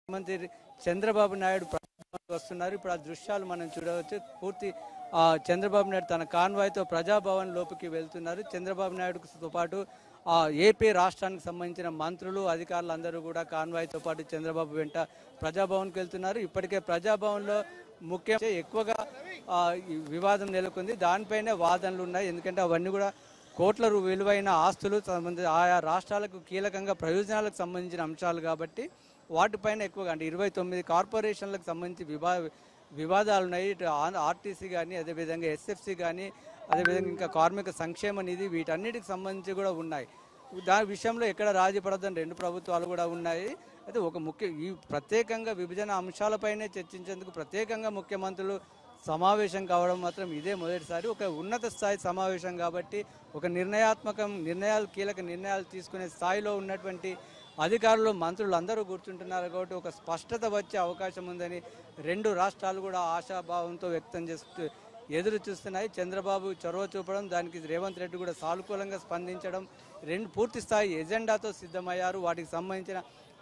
ముఖ్యమంత్రి చంద్రబాబు నాయుడు వస్తున్నారు. ఇప్పుడు ఆ దృశ్యాలు మనం చూడవచ్చు. పూర్తి చంద్రబాబు నాయుడు తన కాన్వాయ్తో ప్రజాభవన్ లోపలికి వెళ్తున్నారు. చంద్రబాబు నాయుడుతో పాటు ఏపీ రాష్ట్రానికి సంబంధించిన మంత్రులు అధికారులు అందరూ కూడా కాన్వాయ్తో పాటు చంద్రబాబు వెంట ప్రజాభవన్కి వెళ్తున్నారు. ఇప్పటికే ప్రజాభవన్లో ముఖ్యంగా ఎక్కువగా వివాదం నెలకొంది. దానిపైనే వాదనలు ఉన్నాయి. ఎందుకంటే అవన్నీ కూడా కోట్ల విలువైన ఆస్తులు ఆయా రాష్ట్రాలకు కీలకంగా ప్రయోజనాలకు సంబంధించిన అంశాలు కాబట్టి వాటిపైన ఎక్కువగా అంటే 29 కార్పొరేషన్లకు సంబంధించి వివాదాలు ఉన్నాయి. ఇటు ఆర్టీసీ కానీ, అదేవిధంగా ఎస్ఎఫ్సి కానీ, అదేవిధంగా ఇంకా కార్మిక సంక్షేమ నిధి, వీటన్నిటికి సంబంధించి కూడా ఉన్నాయి. దాని విషయంలో ఎక్కడ రాజీ పడద్దని రెండు ప్రభుత్వాలు కూడా ఉన్నాయి. అయితే ఈ ప్రత్యేకంగా విభజన అంశాలపైనే చర్చించేందుకు ప్రత్యేకంగా ముఖ్యమంత్రులు సమావేశం కావడం మాత్రం ఇదే మొదటిసారి. ఒక ఉన్నత స్థాయి సమావేశం కాబట్టి ఒక కీలక నిర్ణయాలు తీసుకునే స్థాయిలో ఉన్నటువంటి అధికారులు, మంత్రులు అందరూ కూర్చుంటున్నారు కాబట్టి ఒక స్పష్టత వచ్చే అవకాశం ఉందని రెండు రాష్ట్రాలు కూడా ఆశాభావంతో వ్యక్తం చేస్తూ ఎదురు చూస్తున్నాయి. చంద్రబాబు చొరవ చూపడం, దానికి రేవంత్ రెడ్డి కూడా సానుకూలంగా స్పందించడం, పూర్తి స్థాయి ఎజెండాతో సిద్ధమయ్యారు. వాటికి సంబంధించిన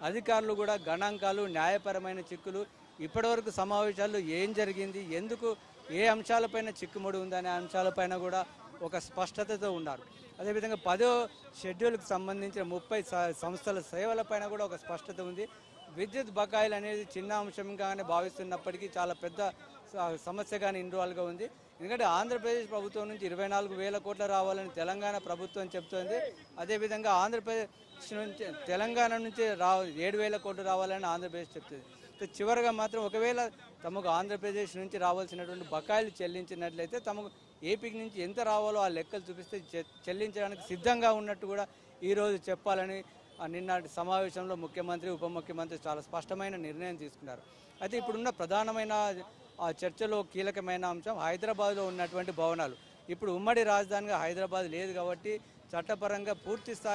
అధికారులు కూడా గణాంకాలు, న్యాయపరమైన చిక్కులు, ఇప్పటివరకు సమావేశాల్లో ఏం జరిగింది, ఎందుకు ఏ అంశాలపైన చిక్కుముడి ఉందనే అంశాలపైన కూడా ఒక స్పష్టతతో ఉన్నారు. అదేవిధంగా 10వ షెడ్యూల్కి సంబంధించిన 30 సంస్థల సేవలపైన కూడా ఒక స్పష్టత ఉంది. విద్యుత్ బకాయిలు అనేది చిన్న అంశంగానే భావిస్తున్నప్పటికీ చాలా పెద్ద సమస్యగానే ఇన్వాల్వ్గా ఉంది. ఎందుకంటే ఆంధ్రప్రదేశ్ ప్రభుత్వం నుంచి 24,000 కోట్ల రావాలని తెలంగాణ ప్రభుత్వం చెప్తోంది. అదేవిధంగా ఆంధ్రప్రదేశ్ నుంచి తెలంగాణ నుంచి 7,000 కోట్లు రావాలని ఆంధ్రప్రదేశ్ చెప్తుంది. చివరిగా మాత్రం ఒకవేళ తమకు ఆంధ్రప్రదేశ్ నుంచి రావాల్సినటువంటి బకాయిలు చెల్లించినట్లయితే తమకు ఏపీకి నుంచి ఎంత రావాలో ఆ లెక్కలు చూపిస్తే చెల్లించడానికి సిద్ధంగా ఉన్నట్టు కూడా ఈరోజు చెప్పాలని నిన్నటి సమావేశంలో ముఖ్యమంత్రి ఉప ముఖ్యమంత్రి చాలా స్పష్టమైన నిర్ణయం తీసుకున్నారు. అయితే ఇప్పుడున్న ప్రధానమైన చర్చలో కీలకమైన అంశం హైదరాబాద్లో ఉన్నటువంటి భవనాలు. ఇప్పుడు ఉమ్మడి రాజధానిగా హైదరాబాద్ లేదు కాబట్టి చట్టపరంగా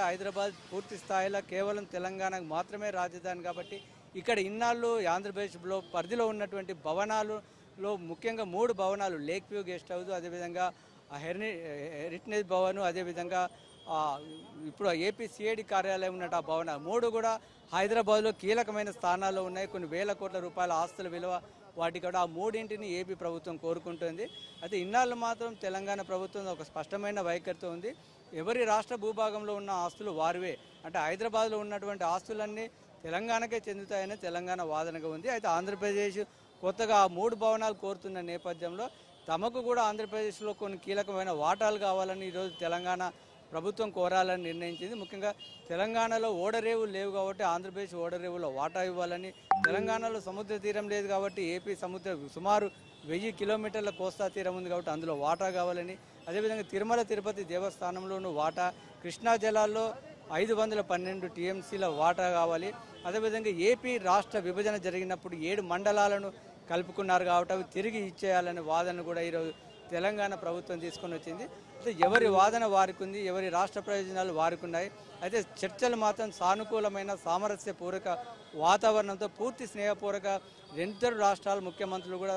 హైదరాబాద్ పూర్తి స్థాయిలో కేవలం తెలంగాణకు మాత్రమే రాజధాని కాబట్టి ఇక్కడ ఇన్నాళ్ళు ఆంధ్రప్రదేశ్లో పరిధిలో ఉన్నటువంటి భవనాలలో ముఖ్యంగా 3 భవనాలు లేక్ వ్యూ గెస్ట్ హౌస్, అదేవిధంగా హెరిటేజ్ భవన్, అదేవిధంగా ఇప్పుడు ఏపీ సిఐడి కార్యాలయం ఉన్నట్టు ఆ భవనాలు 3 కూడా హైదరాబాద్లో కీలకమైన స్థానాల్లో ఉన్నాయి. కొన్ని వేల కోట్ల రూపాయల ఆస్తుల విలువ వాటి కూడా ఆ 3ంటిని ఏపీ ప్రభుత్వం కోరుకుంటుంది. అయితే ఇన్నాళ్ళు మాత్రం తెలంగాణ ప్రభుత్వం ఒక స్పష్టమైన వైఖరితో ఉంది. ఎవరి రాష్ట్ర భూభాగంలో ఉన్న ఆస్తులు వారివే, అంటే హైదరాబాద్లో ఉన్నటువంటి ఆస్తులన్నీ తెలంగాణకే చెందుతాయని తెలంగాణ వాదనగా ఉంది. అయితే ఆంధ్రప్రదేశ్ కొత్తగా 3 భవనాలు కోరుతున్న నేపథ్యంలో తమకు కూడా ఆంధ్రప్రదేశ్లో కొన్ని కీలకమైన వాటాలు కావాలని ఈరోజు తెలంగాణ ప్రభుత్వం కోరాలని నిర్ణయించింది. ముఖ్యంగా తెలంగాణలో ఓడరేవులు లేవు కాబట్టి ఆంధ్రప్రదేశ్ ఓడరేవులో వాటా ఇవ్వాలని, తెలంగాణలో సముద్ర తీరం లేదు కాబట్టి ఏపీ సుమారు 1000 కిలోమీటర్ల కోస్తా తీరం ఉంది కాబట్టి అందులో వాటా కావాలని, అదేవిధంగా తిరుమల తిరుపతి దేవస్థానంలోనూ వాటా, కృష్ణా జలాల్లో 512 టీఎంసీల వాటా కావాలి. అదేవిధంగా ఏపీ రాష్ట్ర విభజన జరిగినప్పుడు 7 మండలాలను కలుపుకున్నారు కాబట్టి అవి తిరిగి ఇచ్చేయాలనే వాదన కూడా ఈరోజు తెలంగాణ ప్రభుత్వం తీసుకొని వచ్చింది. అయితే ఎవరి వాదన వారికి ఉంది, ఎవరి రాష్ట్ర ప్రయోజనాలు వారికి ఉన్నాయి. అయితే చర్చలు మాత్రం సానుకూలమైన సామరస్యపూర్వక వాతావరణంతో పూర్తి స్నేహపూర్వక 2 రాష్ట్రాల ముఖ్యమంత్రులు కూడా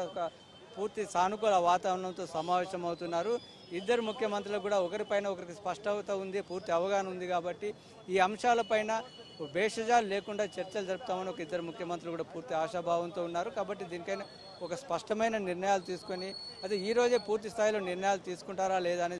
పూర్తి సానుకూల వాతావరణంతో సమావేశం అవుతున్నారు. 2 ముఖ్యమంత్రులకు కూడా ఒకరిపైన ఒకరికి స్పష్టత ఉంది, పూర్తి అవగాహన ఉంది కాబట్టి ఈ అంశాలపైన భేషజాలు లేకుండా చర్చలు జరుపుతామని 2 ముఖ్యమంత్రులు కూడా పూర్తి ఆశాభావంతో ఉన్నారు. కాబట్టి దీనికైనా ఒక స్పష్టమైన నిర్ణయాలు తీసుకొని, అయితే ఈరోజే పూర్తి స్థాయిలో నిర్ణయాలు తీసుకుంటారా లేదా అనేది